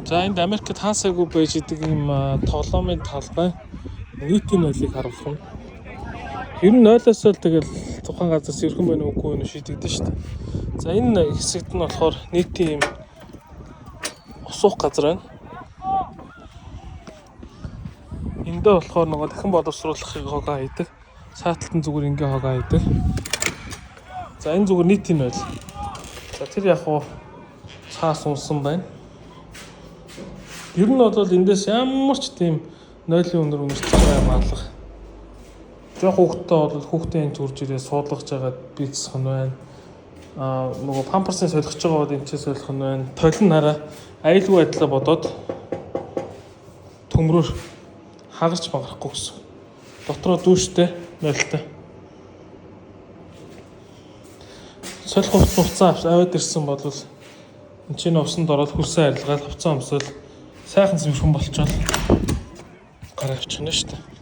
За энд Америкт хаасаагүй байж идэг юм тоглоомын талбай нийтийн нойлыг харуулах нь. Ер нь нойлоос л тэгэл тухайн газраас ерхэн байна уугүй нь шийдэгдэн шүү дээ. За энэ хэсэгт нь болохоор нийтийн юм усуух газар байна. Эндээ болохоор нөгөө дахин боловсруулахыг хогоо хийдэг. Сааталтан зүгээр ингээ хогоо хийдэг. За энэ зүгээр нийтийн нойл. За тэр яг уу цаас унсан байна. Ер нь бол эндээс ямар ч тийм нойлын өнөр үнэрч байгаа юм алга. Жох хүүхдтэй бол хүүхдээ энэ төрж ирээ суулгаж байгаа бийцсэх нь байна. Нөгөө памперсын солих байгаа бол энэ ч солих нь байна. Толин хараа аюулгүй байдлаа бодоод төмрөөр хагарч магарахгүй гэсэн. Дотроо дүүштэй нойлтой. Солих хугацаа аваад ирсэн бол энэ чинь усанд ороод хөрсөн арилгаал хувцас өмсөл сайхан зэмхэн болчоод гараа авчихна шүү дээ.